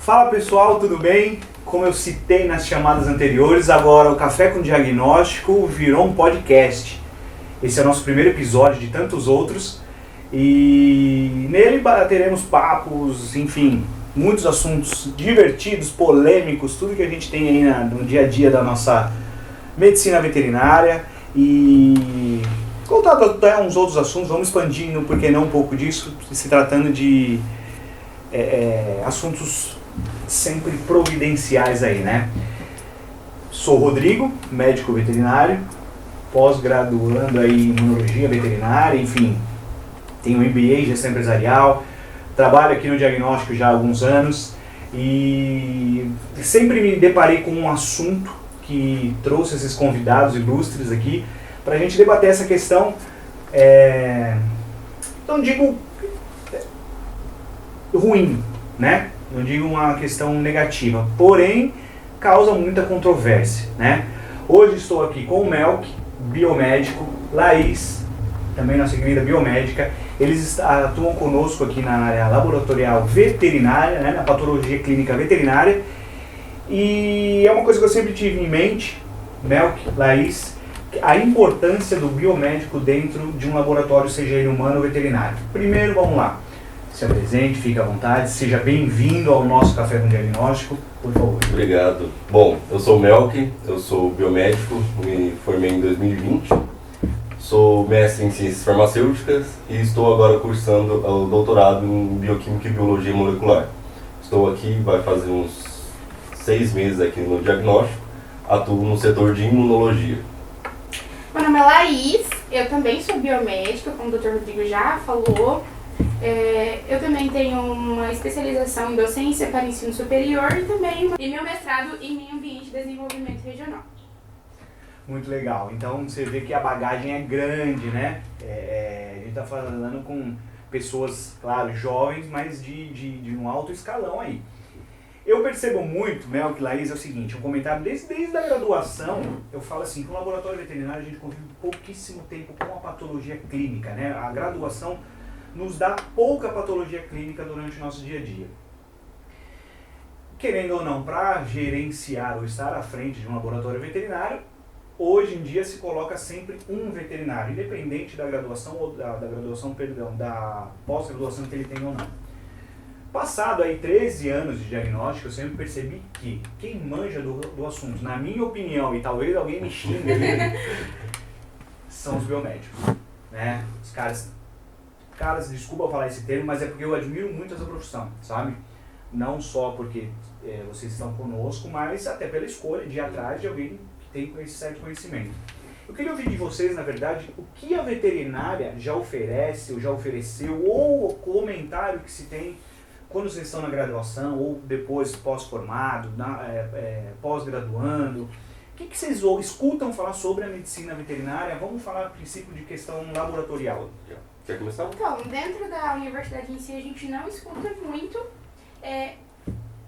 Fala pessoal, tudo bem? Como eu citei nas chamadas anteriores, agora o Café com Diagnóstico virou um podcast. Esse é o nosso primeiro episódio de tantos outros e nele teremos papos, enfim, muitos assuntos divertidos, polêmicos, tudo que a gente tem aí no dia a dia da nossa medicina veterinária e contado até uns outros assuntos, vamos expandindo, por que não, um pouco disso, se tratando de assuntos sempre providenciais aí, né? Sou Rodrigo, médico veterinário, pós-graduando aí em imunologia veterinária, enfim, tenho MBA em gestão empresarial, trabalho aqui no diagnóstico já há alguns anos e sempre me deparei com um assunto que trouxe esses convidados ilustres aqui para a gente debater essa questão, não digo ruim, né? Não digo uma questão negativa, porém causa muita controvérsia, né? Hoje estou aqui com o Melk, biomédico, Laís, também nossa querida biomédica. Eles atuam conosco aqui na área laboratorial veterinária, né? Na patologia clínica veterinária. E é uma coisa que eu sempre tive em mente, Melk, Laís, a importância do biomédico dentro de um laboratório, seja ele humano ou veterinário. Primeiro, vamos lá. Se apresente, fique à vontade, seja bem-vindo ao nosso Café com Diagnóstico, por favor. Obrigado. Bom, eu sou o Melk, eu sou biomédico, me formei em 2020, sou mestre em ciências farmacêuticas e estou agora cursando o doutorado em bioquímica e biologia molecular. Estou aqui, vai fazer uns 6 meses aqui no diagnóstico, atuo no setor de imunologia. Meu nome é Laís, eu também sou biomédica, como o Dr. Rodrigo já falou. Eu também tenho uma especialização em docência para ensino superior e também meu mestrado em meio ambiente e desenvolvimento regional. Muito legal. Então você vê que a bagagem é grande, né? A gente está falando com pessoas, claro, jovens, mas de um alto escalão aí. Eu percebo muito, Melk, Laís, é o seguinte, um comentário desde a graduação, eu falo assim, que o laboratório veterinário a gente convive pouquíssimo tempo com a patologia clínica, né? A graduação nos dá pouca patologia clínica durante o nosso dia a dia. Querendo ou não, para gerenciar ou estar à frente de um laboratório veterinário, hoje em dia se coloca sempre um veterinário, independente da graduação ou da pós-graduação que ele tem ou não. Passado aí 13 anos de diagnóstico, eu sempre percebi que quem manja do assunto, na minha opinião, e talvez alguém me xingue ali, são os biomédicos, né? Os caras, desculpa eu falar esse termo, mas é porque eu admiro muito essa profissão, sabe? Não só porque vocês estão conosco, mas até pela escolha de ir atrás de alguém que tem esse certo conhecimento. Eu queria ouvir de vocês, na verdade, o que a veterinária já oferece, ou já ofereceu, ou o comentário que se tem quando vocês estão na graduação, ou depois pós-formado, pós-graduando. O que vocês escutam falar sobre a medicina veterinária? Vamos falar a princípio de questão laboratorial. Quer começar? Então, dentro da universidade em si, a gente não escuta muito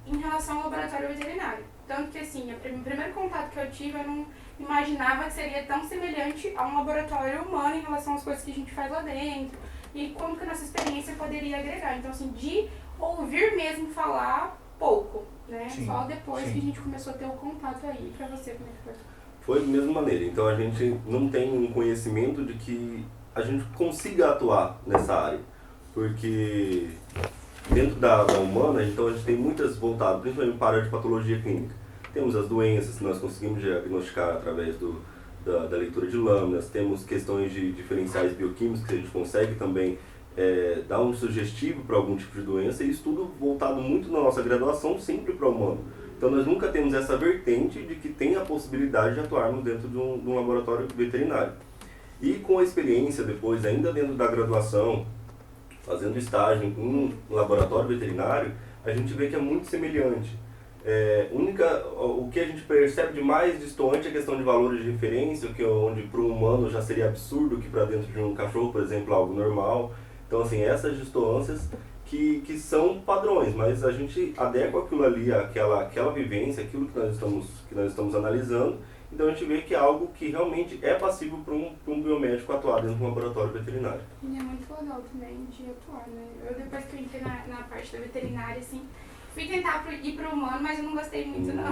em relação ao laboratório veterinário. Tanto que, assim, o primeiro contato que eu tive, eu não imaginava que seria tão semelhante a um laboratório humano em relação às coisas que a gente faz lá dentro e como que a nossa experiência poderia agregar. Então, assim, de ouvir mesmo falar, pouco, né? Sim, só depois sim. que a gente começou a ter o contato aí. Pra você, como é que foi? Foi da mesma maneira, então a gente não tem um conhecimento de que a gente consiga atuar nessa área, porque dentro da humana, então a gente tem muitas voltadas, principalmente para a área de patologia clínica. Temos as doenças que nós conseguimos diagnosticar através da leitura de lâminas, temos questões de diferenciais bioquímicos que a gente consegue também dar um sugestivo para algum tipo de doença, e isso tudo voltado muito na nossa graduação sempre para o humano. Então nós nunca temos essa vertente de que tem a possibilidade de atuarmos dentro de um laboratório veterinário. E com a experiência depois, ainda dentro da graduação, fazendo estágio em um laboratório veterinário, a gente vê que é muito semelhante. O que a gente percebe de mais distoante é a questão de valores de referência, onde para um humano já seria absurdo, que para dentro de um cachorro, por exemplo, algo normal. Então, assim, essas distâncias que são padrões, mas a gente adequa aquilo ali, aquela vivência, aquilo que nós estamos analisando. Então a gente vê que é algo que realmente é passível para um biomédico atuar dentro de um laboratório veterinário. E é muito legal também de atuar, né? Eu, depois que eu entrei na parte da veterinária, assim, fui tentar ir pro humano, mas eu não gostei muito, não.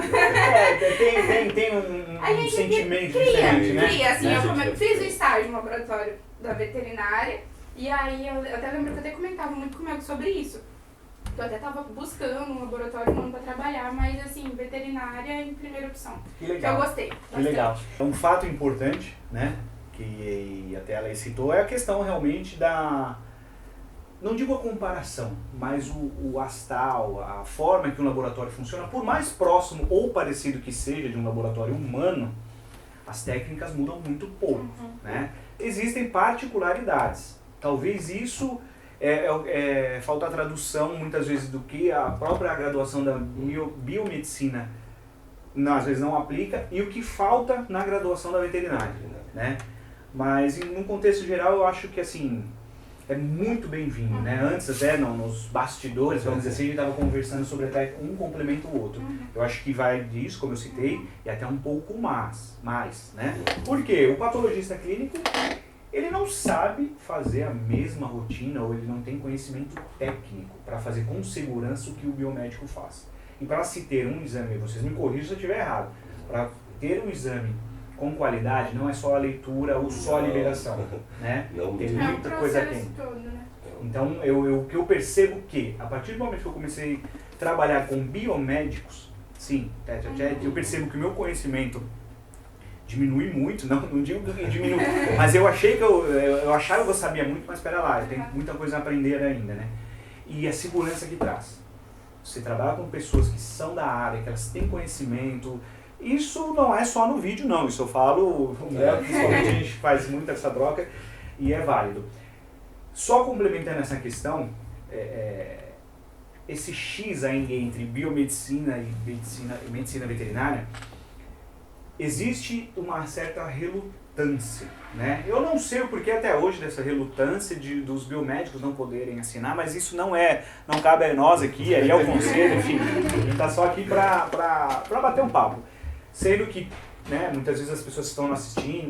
Tem um sentimento diferente, né? Cria, assim, Né, eu gente? fiz o estágio no laboratório da veterinária, e aí eu até lembro que eu até comentava muito comigo sobre isso. Eu até tava buscando um laboratório humano pra trabalhar, mas assim, veterinária em primeira opção. Que Que eu legal. gostei. Que bastante. legal. Um fato importante, né, que até ela citou, é a questão realmente da, não digo a comparação, mas o astral, a forma que um laboratório funciona, por mais próximo ou parecido que seja de um laboratório humano, as técnicas mudam muito pouco, né? Existem particularidades. Talvez isso falta a tradução muitas vezes do que a própria graduação da biomedicina às vezes não aplica e o que falta na graduação da veterinária, né? Mas num contexto geral eu acho que assim é muito bem-vindo, né? Antes até nos bastidores, vamos dizer assim, a gente estava conversando sobre até um complementa o outro. Eu acho que vai disso, como eu citei, e até um pouco mais, né? Por quê? O patologista clínico ele não sabe fazer a mesma rotina ou ele não tem conhecimento técnico para fazer com segurança o que o biomédico faz. E para se ter um exame, vocês me corrijam se eu estiver errado, para ter um exame com qualidade não é só a leitura ou só a liberação, né? Tem muita coisa aqui. Todo, né? Então, o que eu percebo que, a partir do momento que eu comecei a trabalhar com biomédicos, sim, eu percebo que o meu conhecimento diminui muito, não digo que diminui, mas eu achei que eu achava que eu sabia muito, mas espera lá, eu tenho muita coisa a aprender ainda, né? E a segurança que traz. Você trabalha com pessoas que são da área, que elas têm conhecimento, isso não é só no vídeo não, isso eu falo, principalmente a gente faz muito essa troca e é válido. Só complementando essa questão, esse X ainda entre biomedicina e medicina veterinária, existe uma certa relutância, né? Eu não sei o porquê até hoje dessa relutância dos biomédicos não poderem assinar, mas isso não cabe a nós aqui, aí é o conselho, enfim, a gente está só aqui para bater um papo. Sendo que, né, muitas vezes as pessoas que estão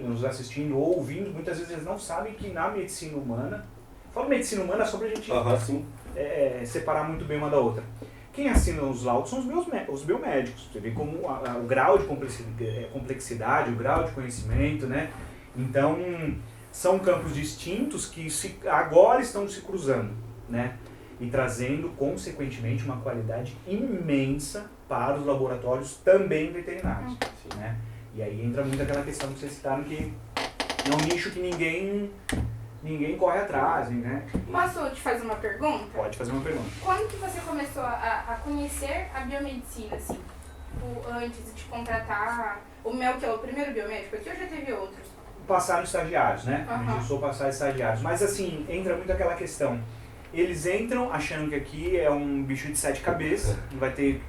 nos assistindo ou ouvindo, muitas vezes eles não sabem que na medicina humana, falo medicina humana só para a gente separar muito bem uma da outra. Quem assina os laudos são os biomédicos. Você vê como o grau de complexidade, o grau de conhecimento, né? Então, são campos distintos que agora estão se cruzando, né? E trazendo, consequentemente, uma qualidade imensa para os laboratórios também veterinários, né? E aí entra muito aquela questão que vocês citaram, que é um nicho que ninguém corre atrás, né? Posso te fazer uma pergunta? Pode fazer uma pergunta. Quando que você começou a conhecer a biomedicina, assim? Antes de contratar o meu, que é o primeiro biomédico aqui, ou já teve outros? Passaram estagiários, né? Começou a passar estagiários. Mas assim, entra muito aquela questão. Eles entram achando que aqui é um bicho de 7 cabeças, não vai ter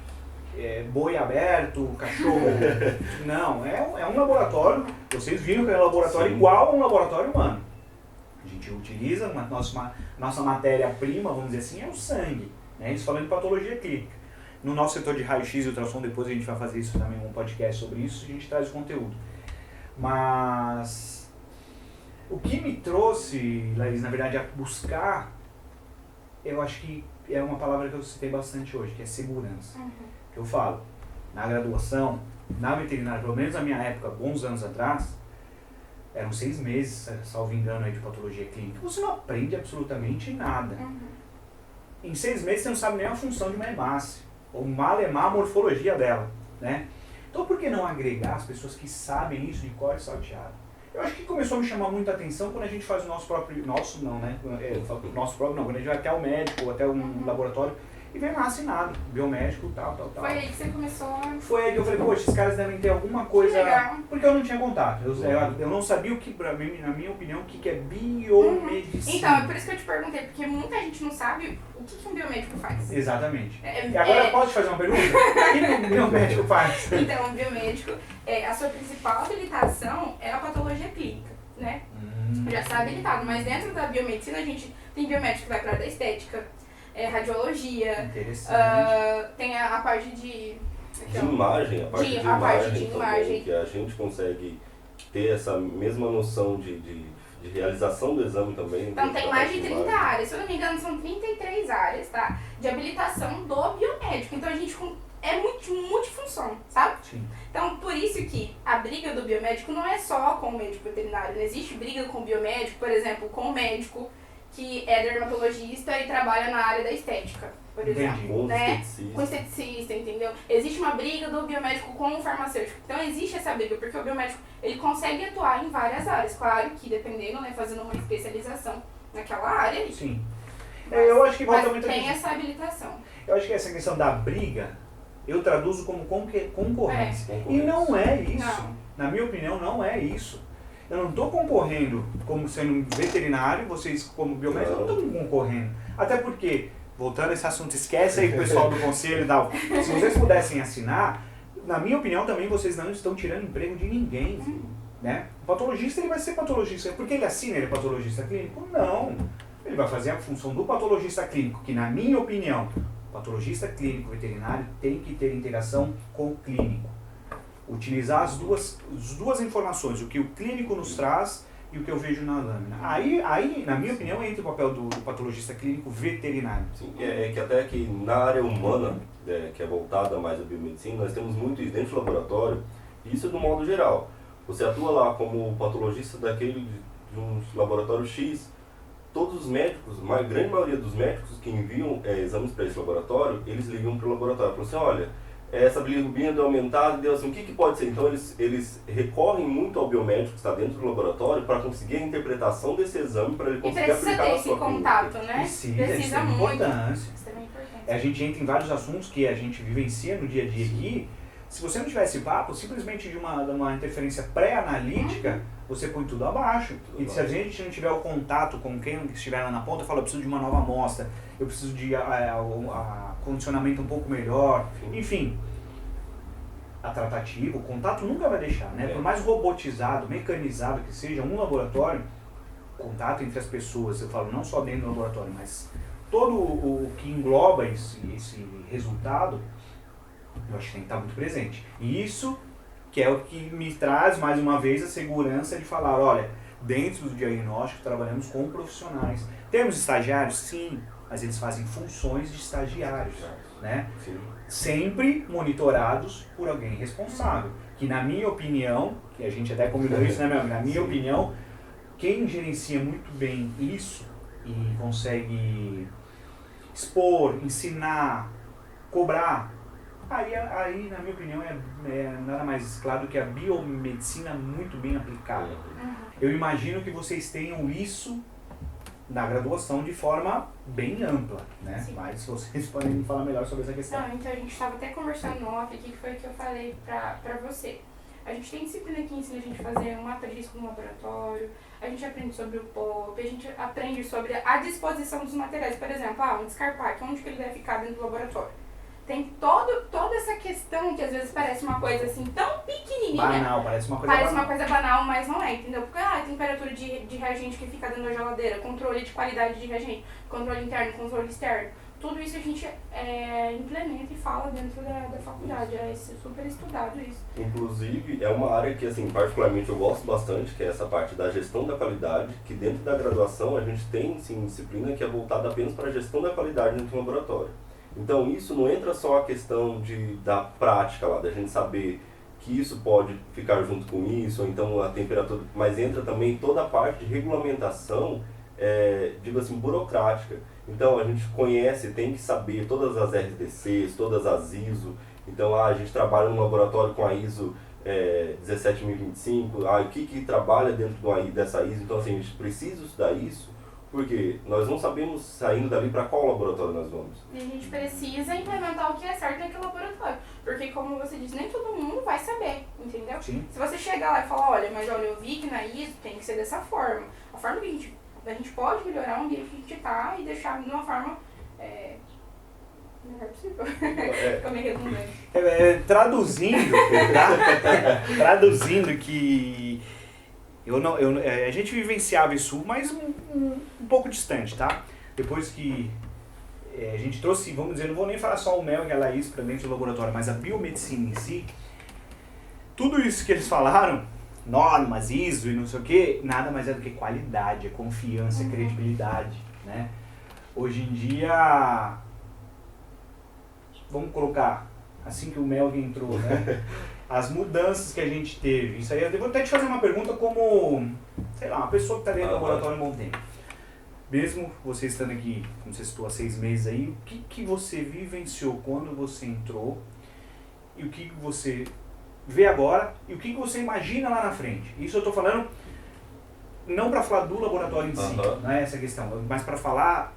boi aberto, cachorro. Não, é um laboratório. Vocês viram que é um laboratório igual a um laboratório humano. A gente utiliza nossa matéria-prima, vamos dizer assim, é o sangue. Né? Isso falando de patologia clínica. No nosso setor de raio-x e ultrassom, depois a gente vai fazer isso também, um podcast sobre isso, a gente traz o conteúdo. Mas o que me trouxe, Larissa, na verdade, a buscar, eu acho que é uma palavra que eu citei bastante hoje, que é segurança. Que eu falo, na graduação, na veterinária, pelo menos na minha época, bons anos atrás, eram 6 meses, salvo engano, aí, de patologia clínica. Você não aprende absolutamente nada. Em 6 meses você não sabe nem a função de uma hemácia, ou malemar a morfologia dela, né? Então por que não agregar as pessoas que sabem isso de cor e salteado? Eu acho que começou a me chamar muita atenção quando a gente faz o nosso próprio, nosso não, né? Nosso próprio não, quando a gente vai até o médico, ou até um laboratório, e vem lá assinado, biomédico, tal. Foi aí que você começou a... Foi aí que eu falei, poxa, esses caras devem ter alguma coisa... Legal. Porque eu não tinha contato. Eu não sabia o que, na minha opinião, o que é biomedicina. Então, é por isso que eu te perguntei, porque muita gente não sabe o que um biomédico faz. Exatamente. E agora posso te fazer uma pergunta? O que um biomédico faz? Então, o biomédico, a sua principal habilitação é a patologia clínica, né? Já está habilitado, mas dentro da biomedicina a gente tem biomédico que vai para a área da estética, radiologia, tem a parte de imagem, a parte de imagem que a gente consegue ter essa mesma noção de de realização do exame também. Então tem mais de 30 áreas, se eu não me engano são 33 áreas, tá? De habilitação do biomédico. Então a gente é multifunção, sabe? Sim. Então por isso que a briga do biomédico não é só com o médico veterinário. Não existe briga com o biomédico, por exemplo, com o médico que é dermatologista e trabalha na área da estética, por exemplo. Com Né? Com esteticista, entendeu? Existe uma briga do biomédico com o farmacêutico. Então existe essa briga, porque o biomédico ele consegue atuar em várias áreas. Claro que dependendo, né, fazendo uma especialização naquela área. Sim. Mas, Eu acho que volta mas muito tem aqui. essa habilitação. Eu acho que essa questão da briga, eu traduzo como concorrência. É. E não é isso. Não. Na minha opinião, não é isso. Eu não estou concorrendo como sendo veterinário, vocês como biomédicos não estão concorrendo. Até porque, voltando a esse assunto, esquece aí o pessoal do conselho e tal. Se vocês pudessem assinar, na minha opinião também vocês não estão tirando emprego de ninguém. Né? O patologista ele vai ser patologista. Porque ele assina, ele é patologista clínico? Não. Ele vai fazer a função do patologista clínico, que na minha opinião, o patologista clínico veterinário tem que ter integração com o clínico. Utilizar as duas informações, o que o clínico nos traz e o que eu vejo na lâmina. Aí na minha opinião, entra o papel do patologista clínico veterinário. Sim, é que até que na área humana, que é voltada mais à biomedicina, nós temos muito isso dentro do laboratório, e isso é do modo geral. Você atua lá como patologista de um laboratório X, todos os médicos, a grande maioria dos médicos que enviam exames para esse laboratório, eles ligam para o laboratório e falam assim, olha, essa bilirrubina deu aumentada, deu assim, o que pode ser? Então eles recorrem muito ao biomédico que está dentro do laboratório para conseguir a interpretação desse exame para ele conseguir aplicar na sua precisa ter esse contato, né? Precisa isso tem importância. Isso tem importância. A gente entra em vários assuntos que a gente vivencia no dia a dia aqui. Se você não tivesse papo, simplesmente de uma interferência pré-analítica, você põe tudo abaixo. E se a gente não tiver o contato com quem estiver lá na ponta, fala, eu preciso de uma nova amostra, eu preciso de condicionamento um pouco melhor, enfim. A tratativa, o contato nunca vai deixar, né? Por mais robotizado, mecanizado que seja um laboratório, o contato entre as pessoas, eu falo não só dentro do laboratório, mas todo o que engloba esse resultado, eu acho que tem que estar muito presente. E isso que é o que me traz, mais uma vez, a segurança de falar, olha, dentro do diagnóstico trabalhamos com profissionais. Temos estagiários? Sim, mas eles fazem funções de estagiários, né? Sim. Sempre monitorados por alguém responsável. Que na minha opinião, que a gente até combinou isso, né, meu amigo? Na minha opinião, quem gerencia muito bem isso e consegue expor, ensinar, cobrar, aí na minha opinião, é nada mais claro do que a biomedicina muito bem aplicada. Eu imagino que vocês tenham isso na graduação de forma bem ampla, né? Sim. Mas vocês podem me falar melhor sobre essa questão. Não, então a gente estava até conversando no off aqui, que foi o que eu falei pra você. A gente tem disciplina que ensina a gente a fazer um mapa de risco no laboratório, a gente aprende sobre o POP, a gente aprende sobre a disposição dos materiais. Por exemplo, um descarpaque, onde que ele deve ficar dentro do laboratório. Tem toda essa questão que às vezes parece uma coisa assim tão pequenininha. Banal, parece uma coisa Parece banal. uma coisa banal, mas não é, entendeu? Porque temperatura de reagente que fica dentro da geladeira, controle de qualidade de reagente, controle interno, controle externo. Tudo isso a gente implementa e fala dentro da faculdade. É super estudado isso. Inclusive, é uma área que, assim, particularmente eu gosto bastante, que é essa parte da gestão da qualidade, que dentro da graduação a gente tem, sim, disciplina que é voltada apenas para a gestão da qualidade dentro do laboratório. Então, isso não entra só a questão da prática lá, da gente saber que isso pode ficar junto com isso, ou então a temperatura, mas entra também toda a parte de regulamentação, digo assim, burocrática. Então, a gente conhece, tem que saber todas as RDCs, todas as ISO. Então, a gente trabalha no laboratório com a ISO 17025, o que trabalha dentro dessa ISO. Então, assim, a gente precisa estudar isso, porque nós não sabemos, saindo dali, para qual laboratório nós vamos. E a gente precisa implementar o que é certo naquele laboratório. Porque, como você disse, nem todo mundo vai saber, entendeu? Sim. Se você chegar lá e falar, olha, eu vi que na ISO tem que ser dessa forma. A forma que a gente pode melhorar o ambiente que a gente está e deixar de uma forma melhor possível. Fica meio redundante. Traduzindo, tá? Traduzindo que a gente vivenciava isso, mas um pouco distante, tá? Depois que a gente trouxe, vamos dizer, não vou nem falar só o Mel e a Laís para dentro do laboratório, mas a biomedicina em si, tudo isso que eles falaram, normas, ISO e não sei o que, nada mais é do que qualidade, é confiança, é credibilidade, né? Hoje em dia, vamos colocar, assim que o Melvin entrou, né? As mudanças que a gente teve, isso aí eu vou até te fazer uma pergunta como, sei lá, uma pessoa que está dentro do laboratório há um bom tempo. Mesmo você estando aqui, como você citou, há 6 meses aí, o que você vivenciou quando você entrou e o que você vê agora e o que você imagina lá na frente? Isso eu estou falando não para falar do laboratório em si, não é essa a questão, mas para falar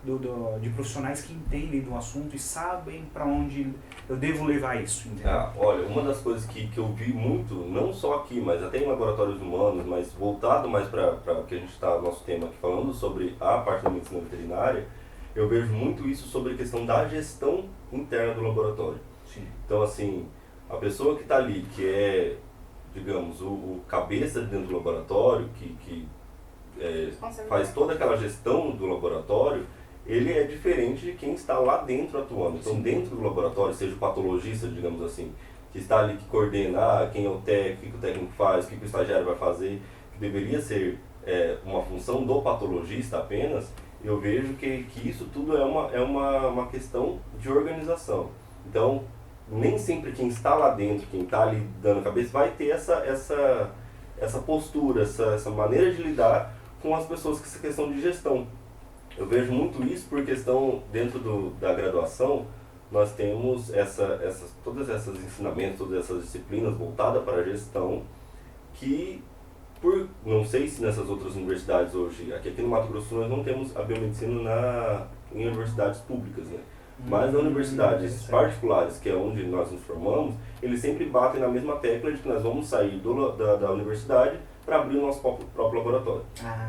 de profissionais que entendem do assunto e sabem para onde eu devo levar isso. Olha, uma das coisas que eu vi muito, não só aqui, mas até em laboratórios humanos, mas voltado mais para o que a gente está, nosso tema aqui, falando sobre a parte da medicina veterinária, eu vejo muito isso sobre a questão da gestão interna do laboratório. Sim. Então, assim, a pessoa que está ali, que é, digamos, o cabeça dentro do laboratório, que faz toda aquela gestão do laboratório, ele é diferente de quem está lá dentro atuando. Então, dentro do laboratório, seja o patologista, digamos assim, que está ali que coordena quem é o técnico, o que o técnico faz, o que o estagiário vai fazer, que deveria ser uma função do patologista apenas, eu vejo que isso tudo é uma questão de organização. Então, nem sempre quem está lá dentro, quem está ali dando a cabeça, vai ter essa postura, essa maneira de lidar com as pessoas com essa questão de gestão. Eu vejo muito isso por questão, dentro da graduação, nós temos todos esses ensinamentos, todas essas disciplinas voltadas para a gestão, que, não sei se nessas outras universidades hoje, aqui no Mato Grosso nós não temos a biomedicina em universidades públicas, né? Mas nas universidades particulares, que é onde nós nos formamos, eles sempre batem na mesma tecla de que nós vamos sair da universidade para abrir o nosso próprio laboratório.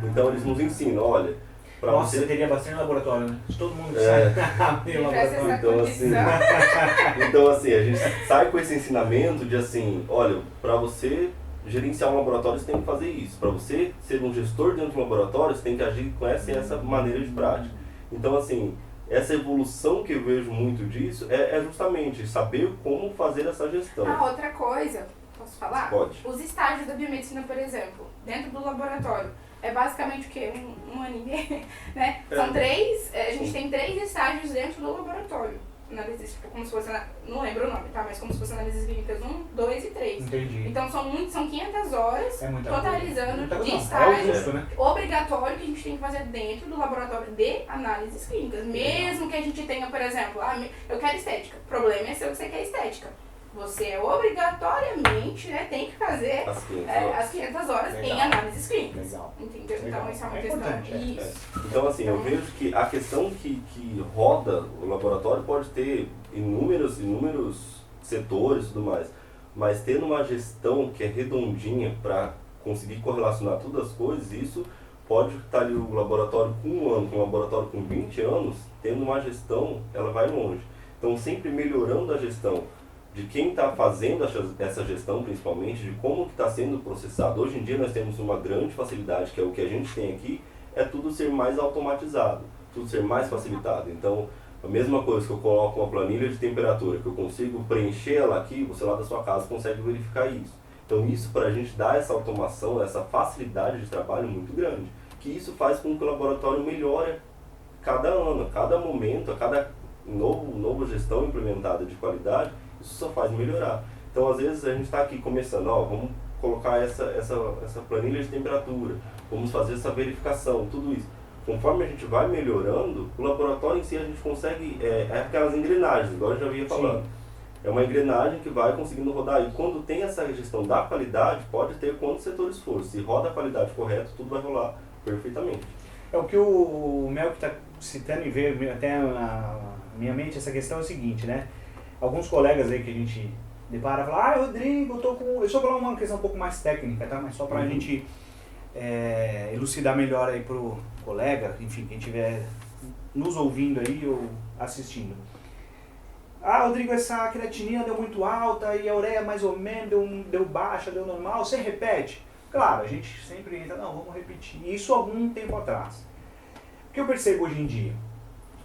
Então eles nos ensinam, olha... Nossa, você teria bastante laboratório, né? De todo mundo que sai abrir laboratório. Então assim, a gente sai com esse ensinamento de assim, olha, para você gerenciar um laboratório você tem que fazer isso. Para você ser um gestor dentro do laboratório, você tem que agir com essa maneira de prática. Então assim, essa evolução que eu vejo muito disso é justamente saber como fazer essa gestão. Outra coisa, posso falar? Pode. Os estágios da biomedicina, por exemplo, dentro do laboratório, é basicamente o quê? Um ano e meio, né? São 3, a gente tem 3 estágios dentro do laboratório. Como se fosse, não lembro o nome, tá? Mas como se fosse análises clínicas 1, 2 e 3. Entendi. Então são 500 horas, totalizando de estágios obrigatório que a gente tem que fazer dentro do laboratório de análises clínicas. Mesmo que a gente tenha, por exemplo, eu quero estética. O problema é se você quer estética. Você obrigatoriamente, né, tem que fazer as 500 horas em análises clínicas. Legal. Entendeu? Legal. Então isso é uma questão. Importante. Então assim, eu vejo que a questão que roda o laboratório pode ter inúmeros setores e tudo mais, mas tendo uma gestão que é redondinha para conseguir correlacionar todas as coisas, isso pode estar ali o laboratório com 1 ano, com um laboratório com 20 anos, tendo uma gestão, ela vai longe. Então sempre melhorando a gestão de quem está fazendo essa gestão, principalmente, de como que está sendo processado. Hoje em dia nós temos uma grande facilidade, que é o que a gente tem aqui, é tudo ser mais automatizado, tudo ser mais facilitado. Então, a mesma coisa que eu coloco uma planilha de temperatura, que eu consigo preencher ela aqui, você lá da sua casa consegue verificar isso. Então isso para a gente dar essa automação, essa facilidade de trabalho muito grande, que isso faz com que o laboratório melhore cada ano, a cada momento, a cada nova gestão implementada de qualidade, isso só faz melhorar. Então, às vezes, a gente está aqui começando, vamos colocar essa planilha de temperatura, vamos fazer essa verificação, tudo isso. Conforme a gente vai melhorando, o laboratório em si a gente consegue, aquelas engrenagens, igual eu já havia falando. Sim. É uma engrenagem que vai conseguindo rodar. E quando tem essa gestão da qualidade, pode ter quantos setores for. Se roda a qualidade correta, tudo vai rolar perfeitamente. É o que o Mel está citando e veio até na minha mente essa questão é o seguinte, né? Alguns colegas aí que a gente depara falam, Rodrigo, eu só vou falar uma questão um pouco mais técnica, tá? Mas só pra gente elucidar melhor aí pro colega, enfim, quem estiver nos ouvindo aí ou assistindo. Rodrigo, essa creatinina deu muito alta e a ureia mais ou menos deu baixa, deu normal, você repete? Claro, a gente sempre entra, vamos repetir. Isso algum tempo atrás. O que eu percebo hoje em dia?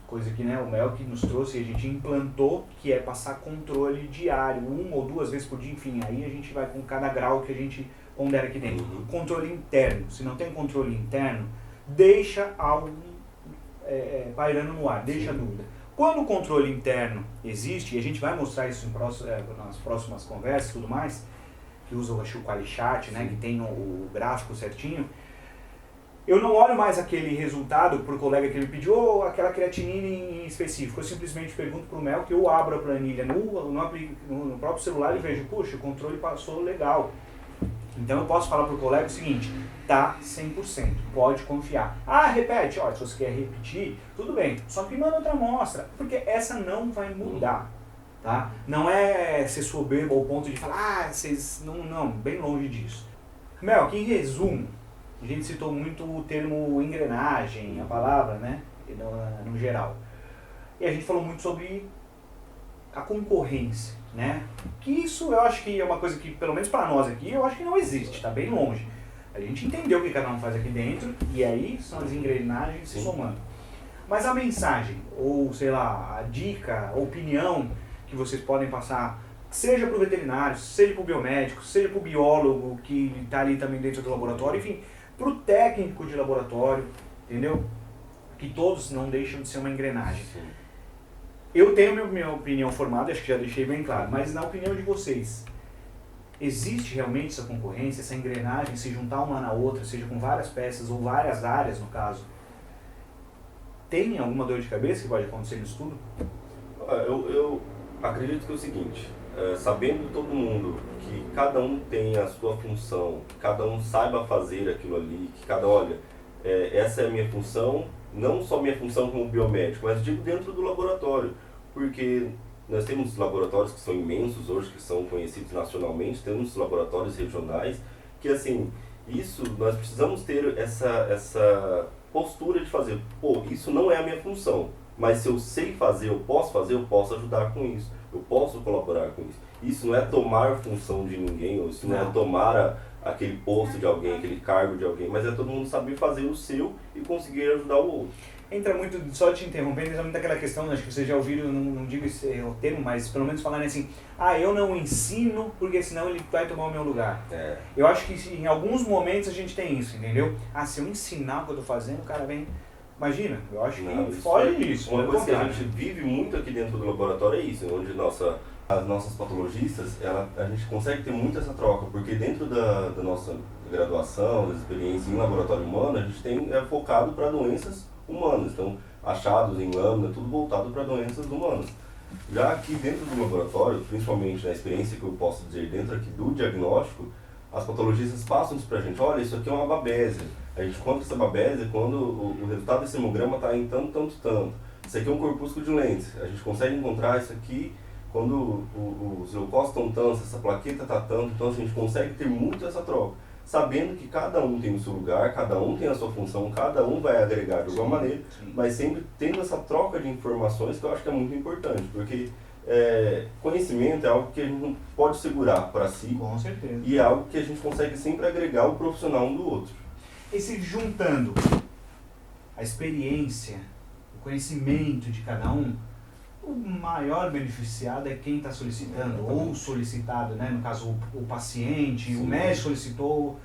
Coisa que o Mel que nos trouxe e a gente implantou, que é passar controle diário, 1 ou 2 vezes por dia, enfim, aí a gente vai com cada grau que a gente pondera aqui dentro. Uhum. Controle interno. Se não tem controle interno, deixa algo pairando no ar, deixa a dúvida. Quando o controle interno existe, e a gente vai mostrar isso nas próximas conversas e tudo mais, que usa o Qualichat, né, que tem o gráfico certinho, eu não olho mais aquele resultado para o colega que ele pediu ou aquela creatinina em específico. Eu simplesmente pergunto para o Mel, que eu abro a planilha no próprio celular e vejo, puxa, o controle passou legal. Então eu posso falar para o colega o seguinte, tá 100%, pode confiar. Ah, repete, ó, se você quer repetir, tudo bem, só que manda outra amostra, porque essa não vai mudar. Tá? Não é ser soberbo ao ponto de falar, vocês não, bem longe disso. Mel, que em resumo, a gente citou muito o termo engrenagem, a palavra, né, no geral. E a gente falou muito sobre a concorrência, né? Que isso eu acho que é uma coisa que, pelo menos para nós aqui, eu acho que não existe, está bem longe. A gente entendeu o que cada um faz aqui dentro e aí são as engrenagens se somando. Mas a mensagem, ou sei lá, a dica, a opinião que vocês podem passar, seja para o veterinário, seja para o biomédico, seja para o biólogo que está ali também dentro do laboratório, enfim, para o técnico de laboratório, entendeu? Que todos não deixam de ser uma engrenagem. Eu tenho minha opinião formada, acho que já deixei bem claro, mas na opinião de vocês, existe realmente essa concorrência, essa engrenagem, se juntar uma na outra, seja com várias peças ou várias áreas no caso? Tem alguma dor de cabeça que pode acontecer nisso tudo? Eu acredito que é o seguinte, sabendo todo mundo que cada um tem a sua função, cada um saiba fazer aquilo ali, que olha, essa é a minha função, não só minha função como biomédico, mas digo dentro do laboratório, porque nós temos laboratórios que são imensos hoje, que são conhecidos nacionalmente, temos laboratórios regionais, que assim, isso nós precisamos ter essa postura de fazer, pô, isso não é a minha função, mas se eu sei fazer, eu posso ajudar com isso, eu posso colaborar com isso. Isso não é tomar função de ninguém, ou isso não é tomar aquele posto de alguém, aquele cargo de alguém, mas é todo mundo saber fazer o seu e conseguir ajudar o outro. Entra muito, só te interrompendo, entra muito aquela questão, acho que vocês já ouviram, não digo esse o termo, mas pelo menos falarem assim, eu não ensino porque senão ele vai tomar o meu lugar. Eu acho que em alguns momentos a gente tem isso, entendeu? Se eu ensinar o que eu tô fazendo, o cara vem... Imagina, eu acho que foge disso. Uma coisa que a gente vive muito aqui dentro do laboratório é isso, onde as nossas patologistas, a gente consegue ter muito essa troca, porque dentro da nossa graduação, da experiência em laboratório humano, a gente tem focado para doenças humanas, então achados em lâmina, tudo voltado para doenças humanas. Já aqui dentro do laboratório, principalmente na experiência que eu posso dizer dentro aqui do diagnóstico, as patologistas passam isso para a gente, olha, isso aqui é uma babésia. A gente conta essa babésia quando o resultado desse hemograma está em tanto. Isso aqui é um corpúsculo de lentes. A gente consegue encontrar isso aqui quando os leucócitos estão tantos, essa plaqueta está tanto. Então a gente consegue ter muito essa troca. Sabendo que cada um tem o seu lugar, cada um tem a sua função, cada um vai agregar de alguma maneira, mas sempre tendo essa troca de informações que eu acho que é muito importante. Porque conhecimento é algo que a gente não pode segurar para si. Com certeza. E é algo que a gente consegue sempre agregar o profissional um do outro. E se juntando a experiência, o conhecimento de cada um, o maior beneficiado é quem está solicitando, ou solicitado, né? No caso o paciente, o médico solicitou,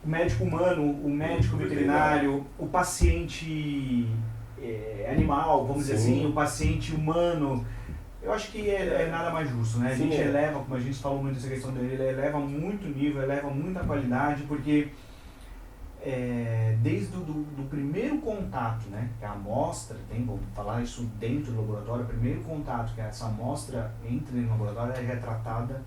o médico humano, o médico veterinário, o paciente animal, vamos dizer assim, o paciente humano. Eu acho que é nada mais justo, né? A gente eleva, como a gente falou muito dessa questão dele, eleva muito o nível, eleva muita qualidade, porque desde do primeiro contato, né, que a amostra tem, vamos falar isso dentro do laboratório, o primeiro contato que essa amostra entra no laboratório, ela é tratada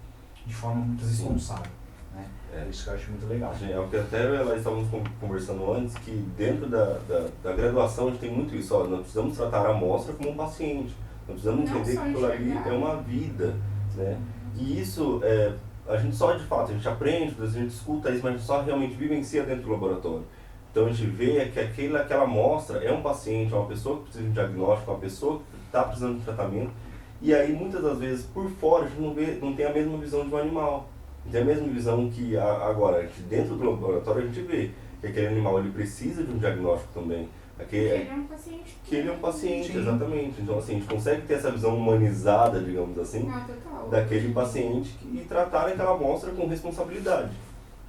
de forma muito responsável, né? Isso que eu acho muito legal. É o que até nós estávamos conversando antes, que dentro da graduação a gente tem muito isso, nós precisamos tratar a amostra como um paciente, nós precisamos entender que aquilo ali é uma vida, né? E isso a gente só de fato, a gente aprende, a gente escuta isso, mas a gente só realmente vivencia dentro do laboratório. Então a gente vê que aquela amostra é um paciente, é uma pessoa que precisa de um diagnóstico, uma pessoa que está precisando de tratamento, e aí muitas das vezes por fora a gente não tem a mesma visão de um animal, não tem a mesma visão que agora, dentro do laboratório a gente vê que aquele animal ele precisa de um diagnóstico também. Que ele é um paciente. Que ele é um paciente, exatamente. Então assim, a gente consegue ter essa visão humanizada, digamos assim, daquele paciente e tratar aquela amostra com responsabilidade.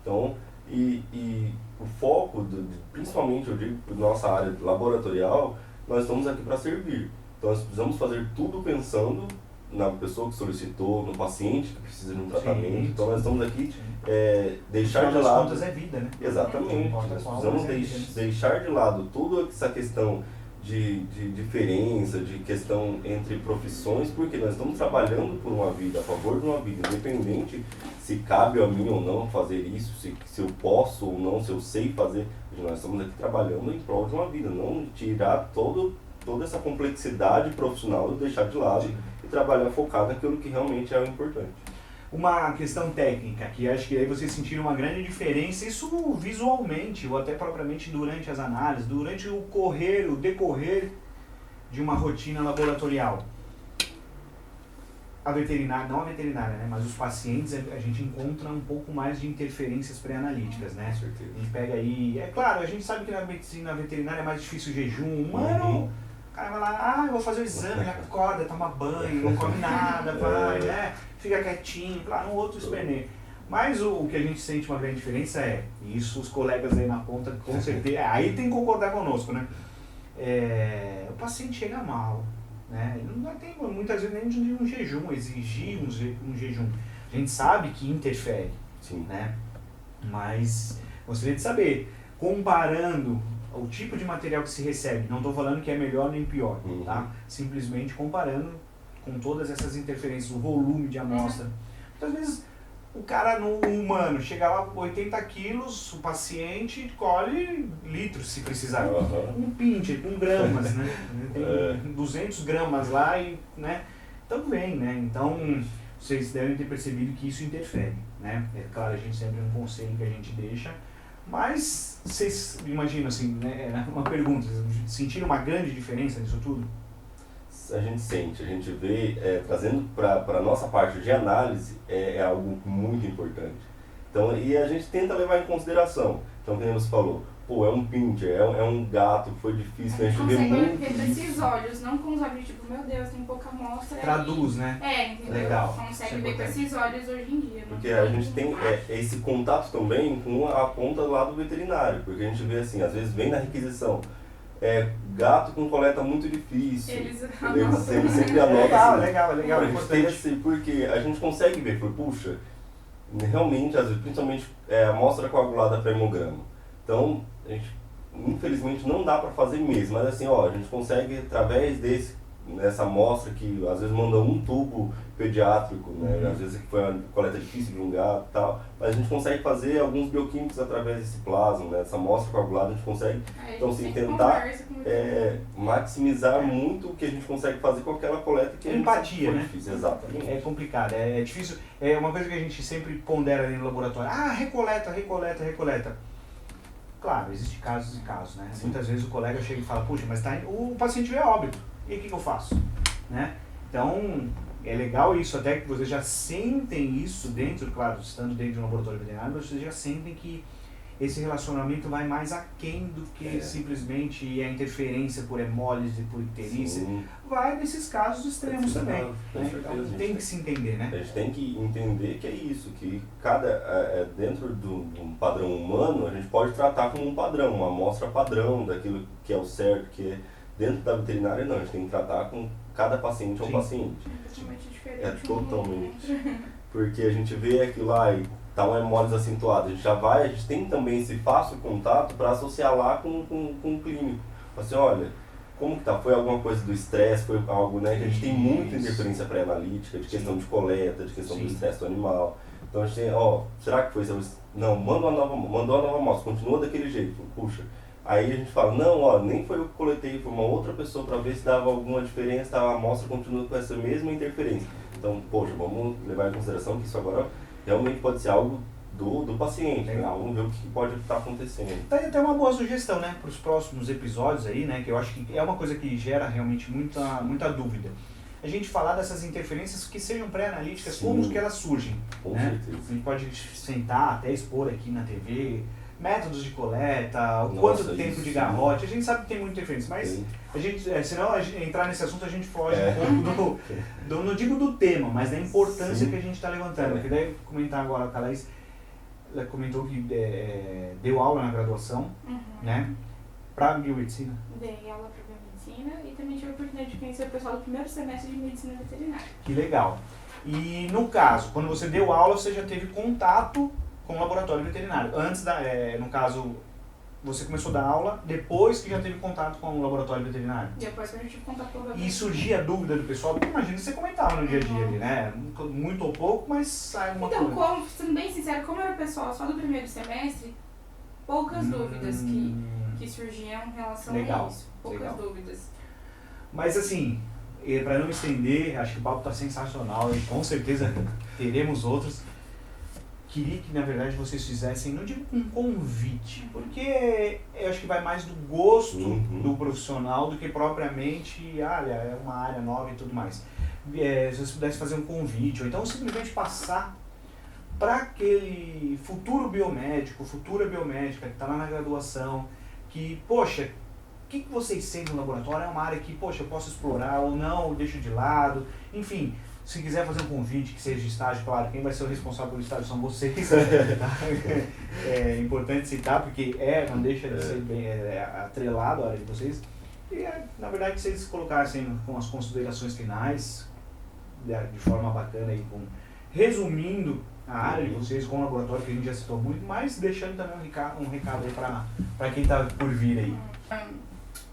Então, e o foco, principalmente eu digo, da nossa área laboratorial, nós estamos aqui para servir. Então nós precisamos fazer tudo pensando na pessoa que solicitou, no paciente que precisa de um tratamento. Sim. Então nós estamos aqui deixar de das lado... contas é vida, né? Exatamente. Não importa Nós qual, precisamos mas é vida, né? deixar de lado toda essa questão de diferença, de questão entre profissões, porque nós estamos trabalhando por uma vida, a favor de uma vida, independente se cabe a mim ou não fazer isso, se eu posso ou não, se eu sei fazer. Nós estamos aqui trabalhando em prol de uma vida, não tirar toda essa complexidade profissional e deixar de lado e trabalhar focado naquilo que realmente é o importante. Uma questão técnica, que acho que aí vocês sentiram uma grande diferença, isso visualmente, ou até propriamente durante as análises, durante o decorrer de uma rotina laboratorial. A veterinária, não a veterinária, né, mas os pacientes, a gente encontra um pouco mais de interferências pré-analíticas, né? Com certeza. A gente pega aí, é claro, a gente sabe que na medicina veterinária é mais difícil o jejum humano. O cara vai lá, eu vou fazer o exame, ele acorda, toma banho, não come nada, vai, né? Fica quietinho, claro, um outro esperneio. Mas o que a gente sente uma grande diferença e isso os colegas aí na ponta, com certeza, aí tem que concordar conosco, né? O paciente chega mal, né? Ele não tem muitas vezes nem um jejum, exigir um jejum. A gente sabe que interfere, Sim. né? Mas gostaria de saber, comparando o tipo de material que se recebe, não estou falando que é melhor nem pior, tá? Simplesmente comparando com todas essas interferências, o volume de amostra. Muitas vezes o cara no humano chega lá com 80 quilos, o paciente colhe litros se precisar. Um pincher com gramas, né? Tem 200 gramas lá e, né? Então vem, né? Então vocês devem ter percebido que isso interfere, né? É claro, a gente sempre um conselho que a gente deixa, mas vocês imaginam assim, né? Uma pergunta, sentiram uma grande diferença nisso tudo? A gente sente, a gente vê, trazendo para a nossa parte de análise, é algo muito importante. Então, e a gente tenta levar em consideração. Então, como você falou, é um pincher, é um gato, foi difícil, a gente vê muito consegue ver esses olhos, não com os olhos tipo, meu Deus, tem pouca amostra. Traduz, né? Entendeu? Legal. Consegue ver com esses olhos hoje em dia. Porque a gente tem esse contato também com a ponta lá do veterinário, porque a gente vê assim, às vezes vem na requisição, gato com coleta muito difícil. Eles sempre anotam. Legal. A gente tem porque a gente consegue ver, puxa, realmente, às vezes, principalmente a amostra coagulada para hemograma. Então, a gente, infelizmente, não dá para fazer mesmo, mas assim, a gente consegue, através dessa amostra que às vezes manda um tubo pediátrico, né? Às vezes que foi uma coleta difícil de um gato e tal, mas a gente consegue fazer alguns bioquímicos através desse plasma, né? Essa amostra coagulada a gente consegue, então assim, tentar maximizar muito o que a gente consegue fazer com aquela coleta que empatia, né? Difícil, exatamente. É complicado, é difícil, é uma coisa que a gente sempre pondera ali no laboratório, recoleta. Claro, existem casos e casos, né? Sim. Muitas vezes o colega chega e fala, puxa, mas o paciente veio a óbito, e o que eu faço? Né? Então, é legal isso, até que vocês já sentem isso dentro, claro, estando dentro de um laboratório veterinário, vocês já sentem que esse relacionamento vai mais aquém do que simplesmente a interferência por hemólise, por icterícia. Vai nesses casos extremos também. Né? Então, tem que se entender, né? A gente tem que entender que é isso, que dentro de um padrão humano, a gente pode tratar como um padrão, uma amostra padrão daquilo que é o certo, que é dentro da veterinária, não, a gente tem que tratar com cada paciente um paciente. É totalmente diferente. É totalmente. Porque a gente vê aquilo lá e tá uma hemólise acentuada, a gente tem também esse fácil contato para associar lá com o clínico. Assim, olha, como que tá? Foi alguma coisa do estresse, foi algo, né? Que a gente tem muita interferência pré-analítica, de questão de coleta, de questão do estresse do animal. Então a gente tem, será que foi? Não, mandou uma nova amostra, continua daquele jeito, puxa. Aí a gente fala, não, nem foi eu que coletei, foi uma outra pessoa para ver se dava alguma diferença, a amostra continua com essa mesma interferência. Então, poxa, vamos levar em consideração que isso agora realmente pode ser algo do paciente, né? Vamos ver o que pode estar acontecendo. Tá aí até uma boa sugestão, né, para os próximos episódios aí, né, que eu acho que é uma coisa que gera realmente muita dúvida. A gente falar dessas interferências que sejam pré-analíticas, como que elas surgem. Com né? certeza. A gente pode sentar, até expor aqui na TV, métodos de coleta, quanto tempo de garrote, a gente sabe que tem muita interferência, mas a gente, senão entrar nesse assunto a gente foge um pouco não digo do tema, mas da importância que a gente está levantando. Que daí comentar agora com a Laís, comentou que deu aula na graduação, né? Para biomedicina. Dei aula para biomedicina e também tive a oportunidade de conhecer o pessoal do primeiro semestre de medicina veterinária. Que legal. E no caso, quando você deu aula, você já teve contato com o laboratório veterinário. Antes no caso, você começou a dar aula depois que já teve contato com o laboratório veterinário. Depois que a gente tive contato com o laboratório. E surgia dúvida do pessoal, porque imagina que você comentava no dia a dia ali, né? Muito ou pouco, mas sai alguma Então, coisa. sendo bem sincero, como era o pessoal só do primeiro semestre, poucas dúvidas que surgiam em relação Legal, a isso. Poucas legal. dúvidas. Mas assim, para não me estender, acho que o papo está sensacional e com certeza teremos outros. Queria que, na verdade, vocês fizessem, não digo um convite, porque eu acho que vai mais do gosto do profissional do que propriamente, olha, é uma área nova e tudo mais. Se vocês pudessem fazer um convite, ou então simplesmente passar para aquele futuro biomédico, futura biomédica que está lá na graduação, que, poxa, o que vocês sentem no laboratório? É uma área que, poxa, eu posso explorar ou não, eu deixo de lado, enfim. Se quiser fazer um convite que seja de estágio, claro, quem vai ser o responsável pelo estágio são vocês. É importante citar, porque não deixa de ser bem atrelado a área de vocês. E, na verdade, que vocês colocassem com as considerações finais, de forma bacana, aí, resumindo a área de vocês com o laboratório, que a gente já citou muito, mas deixando também um recado aí para quem está por vir aí.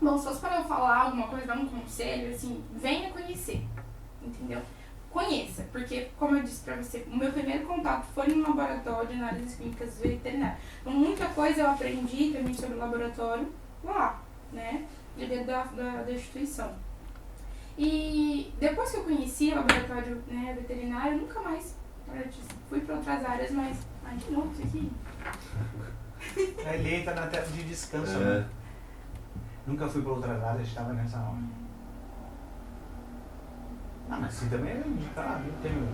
Bom, se fosse para eu falar alguma coisa, dar um conselho, assim, venha conhecer, entendeu? Conheça, porque, como eu disse pra você, o meu primeiro contato foi no laboratório de análises clínicas veterinárias. Então, muita coisa eu aprendi também sobre o laboratório lá, né, de dentro da instituição. E depois que eu conheci o laboratório, né, veterinário, nunca mais fui para outras áreas, mas... Ai, de novo isso aqui. Ele entra na tela de descanso, né? Nunca fui para outras áreas, estava nessa aula. Mas assim também é indicar, não tenho...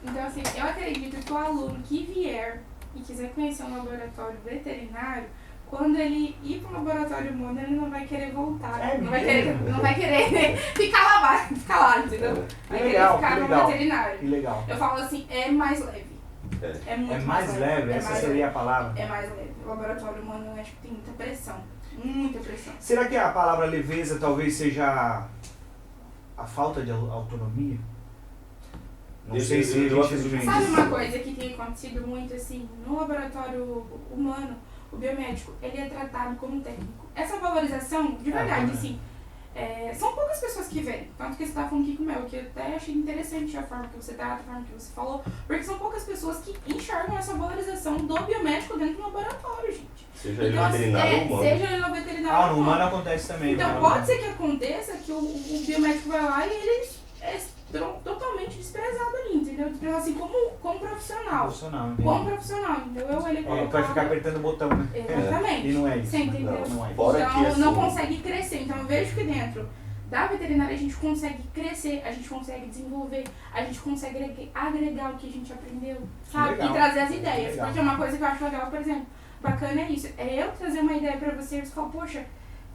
Então, assim, eu acredito que o aluno que vier e quiser conhecer um laboratório veterinário, quando ele ir para o laboratório humano, ele não vai querer voltar. Não vai querer ficar lá, entendeu? Vai querer ficar no veterinário. Que legal. Eu falo assim, é mais leve. É muito mais leve, essa seria a palavra. É mais leve. O laboratório humano, eu acho que tem muita pressão. Muita pressão. Será que a palavra leveza talvez seja a falta de autonomia? Não sei se a gente resume isso. Sabe uma coisa que tem acontecido muito, assim, no laboratório humano, o biomédico, ele é tratado como técnico. Essa valorização, de verdade, assim, são poucas pessoas que veem. Tanto que você estava falando aqui com o Mel, que eu até achei interessante a forma que você trata, a forma que você falou, porque são poucas pessoas que enxergam essa valorização do biomédico dentro do laboratório, gente. Seja ele veterinário ou humano. Seja ele veterinário ou no humano acontece também. Então pode ser que aconteça que o biomédico vai lá e ele é totalmente desprezado ali, entendeu? Desprezado assim como profissional. Como profissional, entendeu? Ele vai ficar apertando o botão, né? Exatamente. E não é isso. Você entendeu? Não é. Então não consegue crescer. Então eu vejo que dentro da veterinária a gente consegue crescer, a gente consegue desenvolver, a gente consegue agregar o que a gente aprendeu, sabe? E trazer as ideias. Porque uma coisa que eu acho legal, por exemplo, bacana é isso. É eu trazer uma ideia pra você e você falar, poxa,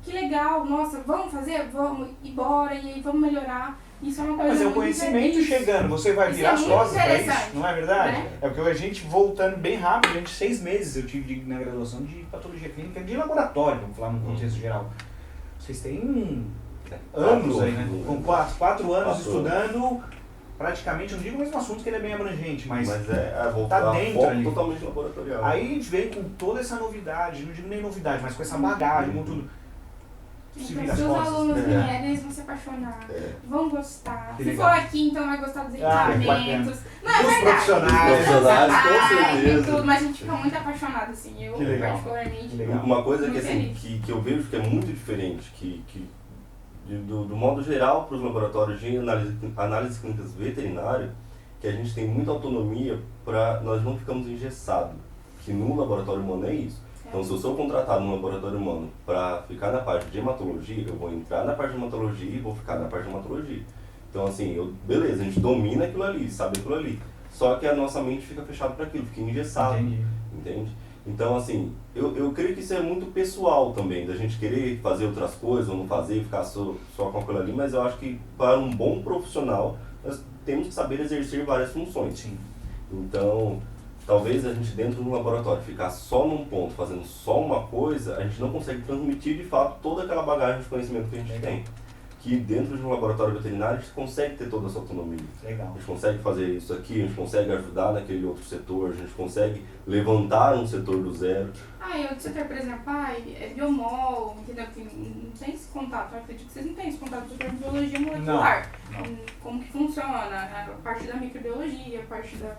que legal, nossa, vamos fazer? Vamos, e bora, e aí vamos melhorar. Isso é uma coisa Mas é o conhecimento chegando, você vai virar as costas pra isso, não é verdade? Né? É porque a gente, voltando bem rápido, durante 6 meses eu tive na graduação de patologia clínica de laboratório, vamos falar no contexto geral. Vocês têm anos aí, né? Com 4 anos estudando, praticamente, não digo o mesmo assunto que ele é bem abrangente, mas tá dentro ali. Totalmente laboratorial. Aí a gente veio com toda essa novidade, não digo nem novidade, mas com essa bagagem, com tudo. Se Então, se os alunos vierem, eles vão se apaixonar, vão gostar. Se for aqui, então vai gostar dos equipamentos. Não, é verdade. Profissionais, com certeza. Tudo, mas a gente fica muito apaixonado, assim, eu particularmente. Uma coisa que, assim, que eu vejo que é muito diferente, do modo geral para os laboratórios de análise clínicas veterinárias, que a gente tem muita autonomia para nós não ficamos engessados, que no laboratório humano é isso. Então, se eu sou contratado no laboratório humano para ficar na parte de hematologia, eu vou entrar na parte de hematologia e vou ficar na parte de hematologia. Então, assim, beleza, a gente domina aquilo ali, sabe aquilo ali. Só que a nossa mente fica fechada para aquilo, fica engessado, entende? Então, assim, eu creio que isso é muito pessoal também, da gente querer fazer outras coisas ou não fazer, ficar só com aquilo ali, mas eu acho que para um bom profissional, nós temos que saber exercer várias funções. Sim. Então, talvez a gente dentro de um laboratório ficar só num ponto, fazendo só uma coisa, a gente não consegue transmitir de fato toda aquela bagagem de conhecimento que a gente tem. Que dentro de um laboratório veterinário a gente consegue ter toda essa autonomia. Legal. A gente consegue fazer isso aqui, a gente consegue ajudar naquele outro setor, a gente consegue levantar um setor do zero. E outro setor, por exemplo, é biomol, entendeu? Não tem esse contato, eu acredito que vocês não têm esse contato com biologia molecular. Não. Como que funciona, a parte da microbiologia, a parte da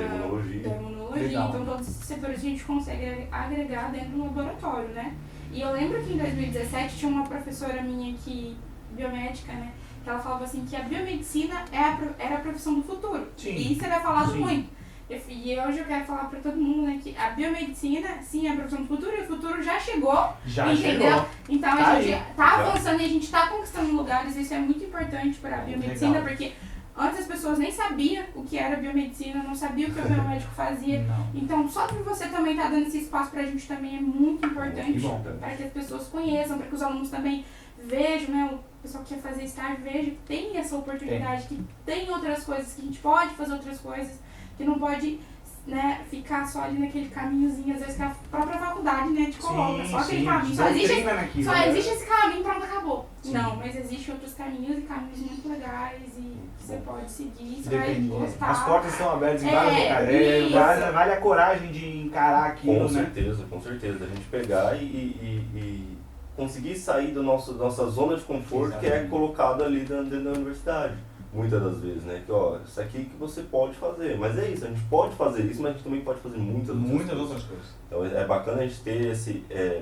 imunologia. Legal. Então todos esses setores a gente consegue agregar dentro do laboratório, né? E eu lembro que em 2017 tinha uma professora minha que, biomédica, né? Que ela falava assim que a biomedicina era a profissão do futuro. Sim. E isso era falado Sim. muito. E hoje eu quero falar para todo mundo, né, que a biomedicina, sim, é a profissão do futuro, e o futuro já chegou, Já entendeu? chegou. Então Tá a gente aí. tá avançando e a gente tá conquistando lugares, isso é muito importante para a biomedicina, Legal. porque antes as pessoas nem sabiam o que era biomedicina, não sabiam o que o biomédico fazia. Não. Então, só que você também tá dando esse espaço pra gente também é muito importante, Que bom. para que as pessoas conheçam, para que os alunos também vejam, né, o pessoal que quer fazer estágio veja que tem essa oportunidade, que tem outras coisas, que a gente pode fazer outras coisas, que não pode, né, ficar só ali naquele caminhozinho, às vezes que a própria faculdade, né, te coloca, só aquele caminho, só existe esse caminho, pronto, acabou. Sim. Não, mas existem outros caminhos e caminhos muito legais e você pode seguir, você Depende. vai gostar. As portas estão abertas em vários lugares. isso. Vale a coragem de encarar aquilo, Com né? certeza, com certeza. A gente pegar e conseguir sair da nossa zona de conforto, que é Exatamente. colocada ali dentro da universidade. Muitas das vezes, né? Que, ó, isso aqui que você pode fazer. Mas é isso, a gente pode fazer isso, mas a gente também pode fazer muitas Outras coisas. Então é bacana a gente ter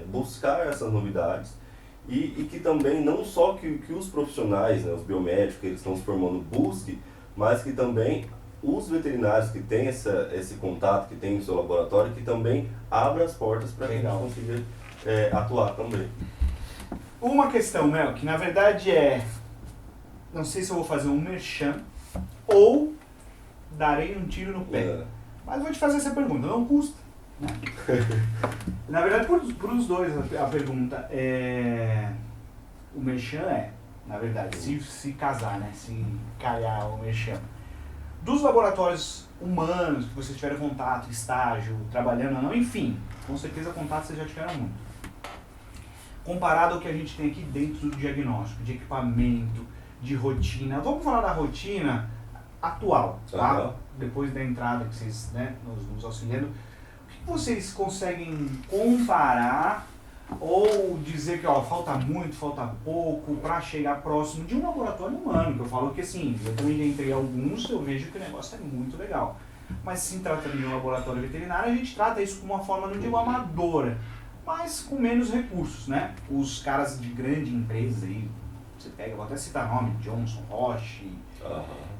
buscar essas novidades e que também não só que os profissionais, né, os biomédicos que eles estão se formando busquem, mas que também os veterinários que têm esse contato, que têm o seu laboratório, que também abram as portas para que a gente Legal. consiga atuar também. Uma questão, Mel, que na verdade não sei se eu vou fazer um merchan ou darei um tiro no pé. Mas vou te fazer essa pergunta, não custa. Né? Na verdade, para os dois, a pergunta o merchan na verdade, se casar, né? Se calhar o merchan. Dos laboratórios humanos que vocês tiveram contato, estágio, trabalhando ou não, enfim, com certeza contato vocês já tiveram muito. Comparado ao que a gente tem aqui dentro do diagnóstico, de equipamento, de rotina. Vamos falar da rotina atual, tá? Uhum. Depois da entrada que vocês, né, nos auxiliando. O que vocês conseguem comparar ou dizer que falta muito, falta pouco para chegar próximo de um laboratório humano? Que eu falo que assim, eu também já entrei em alguns, eu vejo que o negócio é muito legal. Mas se tratando de um laboratório veterinário, a gente trata isso como uma forma, não digo amadora, mas com menos recursos, né? Os caras de grande empresa aí, você pega, vou até citar nome, Johnson, Roche,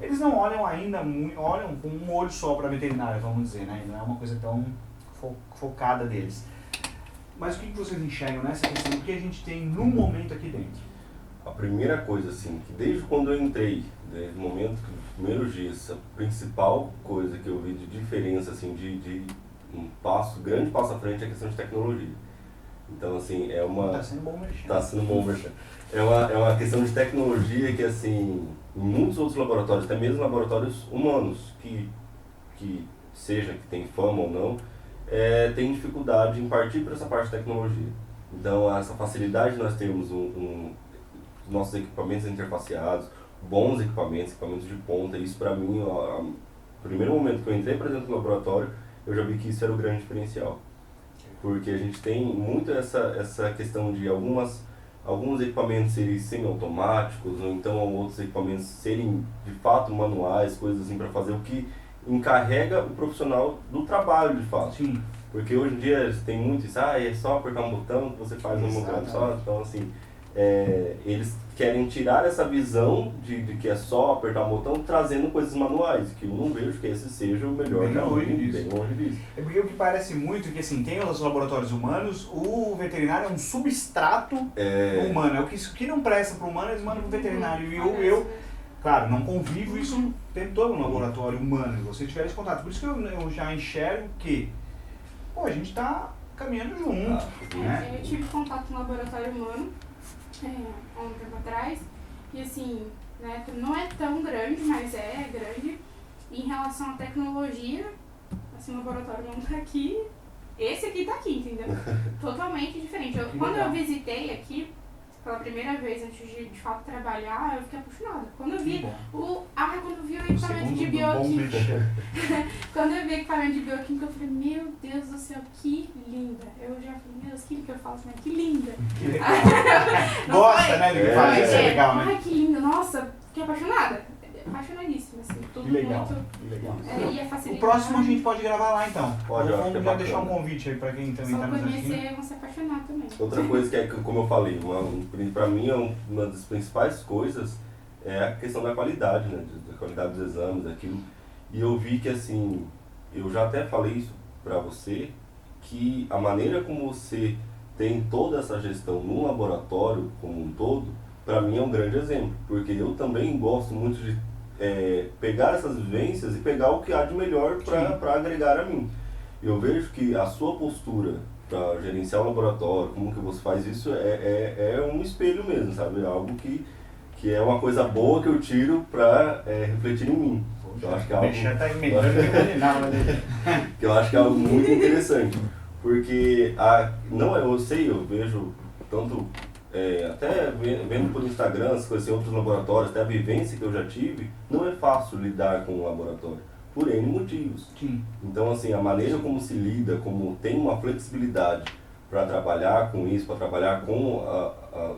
eles não olham ainda muito, olham com um olho só para veterinária, vamos dizer, né? Não é uma coisa tão focada deles. Mas o que vocês enxergam nessa questão do que a gente tem no momento aqui dentro? A primeira coisa, assim, que desde quando eu entrei, desde o momento, dos primeiros dias, a principal coisa que eu vi de diferença, assim, de um grande passo à frente é a questão de tecnologia. Então, assim, Tá sendo bom mexer. Tá sendo bom mexer. É uma questão de tecnologia que, assim, em muitos outros laboratórios, até mesmo laboratórios humanos, que seja que tem fama ou não, tem dificuldade em partir para essa parte de tecnologia. Então, essa facilidade de nós termos nossos equipamentos interfaceados, bons equipamentos de ponta, isso para mim, no primeiro momento que eu entrei para dentro do laboratório, eu já vi que isso era o grande diferencial. Porque a gente tem muito essa questão de alguns equipamentos serem semi-automáticos, ou então outros equipamentos serem de fato manuais, coisas assim para fazer o que encarrega o profissional do trabalho de fato. Sim. Porque hoje em dia tem muito isso, é só apertar um botão que você faz um botão só, então assim, eles querem tirar essa visão de que é só apertar um botão, trazendo coisas manuais, que eu não vejo que esse seja o melhor Bem longe disso. bem longe disso. É porque o que parece muito é que assim, tem os laboratórios humanos, o veterinário é um substrato humano. É o que não presta para o humano, eles mandam para o veterinário. E eu, claro, não convivo isso o tempo todo no laboratório humano, se você tiver esse contato. Por isso que eu já enxergo que a gente está caminhando junto. Né? Eu tive contato no laboratório humano há um tempo atrás, e assim, né, não é tão grande, mas é grande. Em relação à tecnologia, assim, o laboratório não tá aqui, esse aqui tá aqui, entendeu? Totalmente diferente. Quando eu visitei aqui, pela primeira vez antes de fato trabalhar, eu fiquei apaixonada. Quando eu vi quando eu vi o equipamento de bioquímica, quando eu vi o equipamento de bioquímica, eu falei, meu Deus do céu, que linda. Eu já falei, meu Deus, que eu falo assim, que linda. Que legal. Gosta, né, do que faz, isso é legal, né? Ai, que linda, nossa, fiquei apaixonada. Apaixonadíssima, assim, tudo Que legal, muito. que legal. E a facilidade. O próximo a gente pode gravar lá então. Pode, eu acho que é Vamos já bacana. deixar um convite aí pra quem também Só tá nos assistindo. conhecer, vão se apaixonar também. Outra coisa que é, como eu falei, pra mim uma das principais coisas é a questão da qualidade, né? Da qualidade dos exames, daquilo. E eu vi que assim, eu já até falei isso pra você, que a maneira como você tem toda essa gestão no laboratório como um todo, pra mim é um grande exemplo. Porque eu também gosto muito de pegar essas vivências e pegar o que há de melhor para agregar a mim. Eu vejo que a sua postura para gerenciar o laboratório, como que você faz isso, é um espelho mesmo, sabe? É algo que é uma coisa boa que eu tiro para refletir em mim. Eu acho que é algo, que eu acho que é algo muito interessante, porque eu vejo tanto até vendo por Instagram, as coisas em outros laboratórios, até a vivência que eu já tive, não é fácil lidar com o laboratório, por N motivos. Sim. Então, assim, a maneira como se lida, como tem uma flexibilidade para trabalhar com isso, para trabalhar com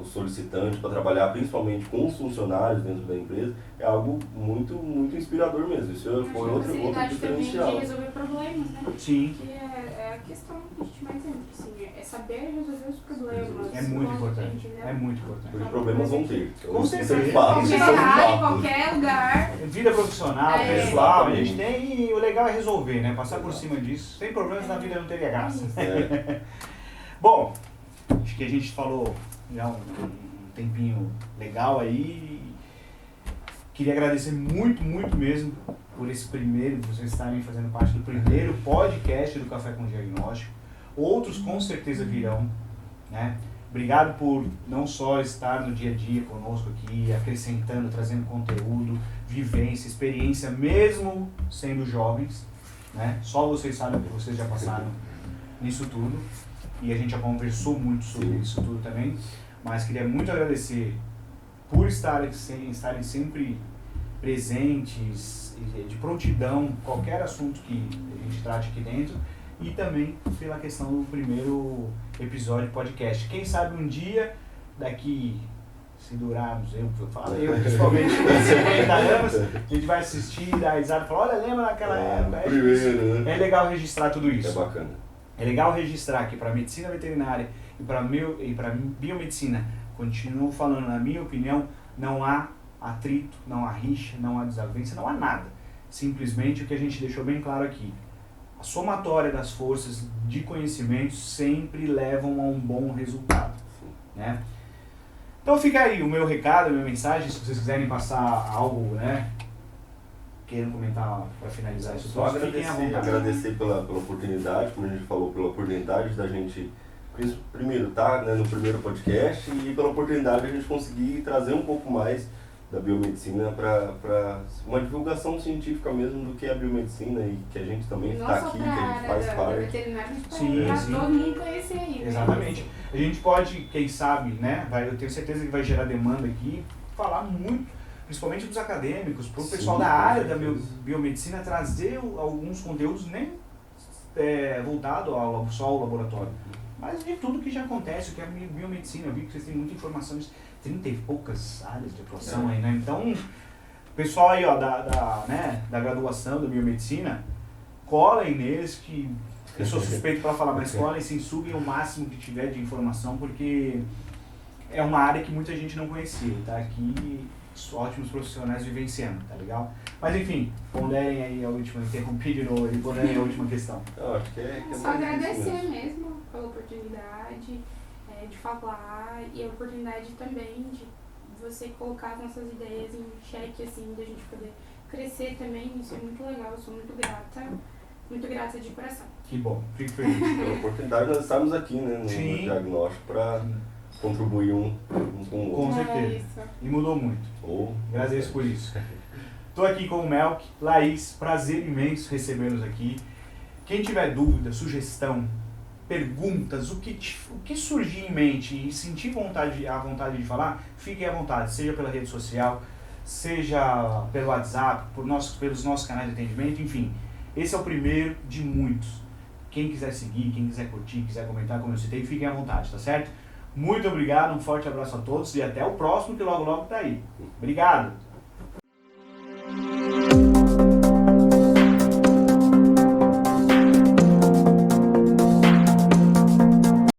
o solicitante, para trabalhar principalmente com os funcionários dentro da empresa, é algo muito, muito inspirador mesmo. Isso foi outro diferencial. Também de resolver problemas, né? Sim. Que é a questão que a gente mais entra, assim, é saber resolver os problemas. É muito importante. É muito importante. Porque problemas vão ter. Com certeza. Em qualquer área, em qualquer lugar. Vida profissional, É. pessoal, a gente tem, e o legal é resolver, né? Passar por cima disso. Sem problemas na vida não teria graça. Bom, acho que a gente falou já um tempinho legal aí. Queria agradecer muito, muito mesmo por esse primeiro, vocês estarem fazendo parte do primeiro podcast do Café com Diagnóstico. Outros com certeza virão, né? Obrigado por não só estar no dia a dia conosco aqui, acrescentando, trazendo conteúdo, vivência, experiência, mesmo sendo jovens, né? Só vocês sabem que vocês já passaram nisso tudo. E a gente já conversou muito sobre isso tudo também, mas queria muito agradecer por estarem sempre presentes, de prontidão, qualquer assunto que a gente trate aqui dentro, e também pela questão do primeiro episódio de podcast. Quem sabe um dia, daqui, se durarmos, eu principalmente, 50 anos, a gente vai assistir, dar risada e falar, olha, lembra naquela época? É legal registrar tudo isso. É bacana. É legal registrar que para a medicina veterinária e para biomedicina, continuo falando, na minha opinião, não há atrito, não há rixa, não há desavença, não há nada. Simplesmente o que a gente deixou bem claro aqui. A somatória das forças de conhecimento sempre levam a um bom resultado, né? Então fica aí o meu recado, a minha mensagem, se vocês quiserem passar algo, né? Querem comentar para finalizar isso? Só agradecer pela oportunidade, como a gente falou, pela oportunidade da gente, primeiro, estar no primeiro podcast e pela oportunidade de a gente conseguir trazer um pouco mais da biomedicina para uma divulgação científica mesmo do que é a biomedicina e que a gente também está aqui, que a gente faz parte. Sim, todo mundo conhecer aí, né? Exatamente. A gente pode, quem sabe, né? Eu tenho certeza que vai gerar demanda aqui, falar muito, principalmente para os acadêmicos, para o pessoal da área da biomedicina, trazer alguns conteúdos nem voltado só ao laboratório, mas de tudo que já acontece, o que é a biomedicina. Eu vi que vocês têm muita informação, 30 e poucas áreas de atuação aí, né? Então, o pessoal aí, ó, da graduação da biomedicina, colhem neles, que eu sou suspeito para falar, mas colhem sim, sugam o máximo que tiver de informação, porque é uma área que muita gente não conhecia, tá? Aqui ótimos profissionais vivenciando, tá legal? Mas enfim, ponderem aí a última, interrompi de novo, e ponderem a última questão. Eu acho que é só agradecer mesmo pela oportunidade de falar e a oportunidade também de você colocar as nossas ideias em xeque, assim, da gente poder crescer também. Isso é muito legal, eu sou muito grata de coração. Que bom, fico feliz. Pela oportunidade nós estamos aqui, né, no diagnóstico para contribuir um com o outro. Com certeza. E mudou muito. Agradeço por isso. Tô aqui com o Melk, Laís, prazer imenso recebê-los aqui. Quem tiver dúvida, sugestão, perguntas, o que surgir em mente e sentir a vontade de falar, fiquem à vontade, seja pela rede social, seja pelo WhatsApp, pelos nossos canais de atendimento, enfim. Esse é o primeiro de muitos. Quem quiser seguir, quem quiser curtir, quiser comentar, como eu citei, fiquem à vontade, tá certo? Muito obrigado, um forte abraço a todos e até o próximo que logo logo tá aí. Obrigado!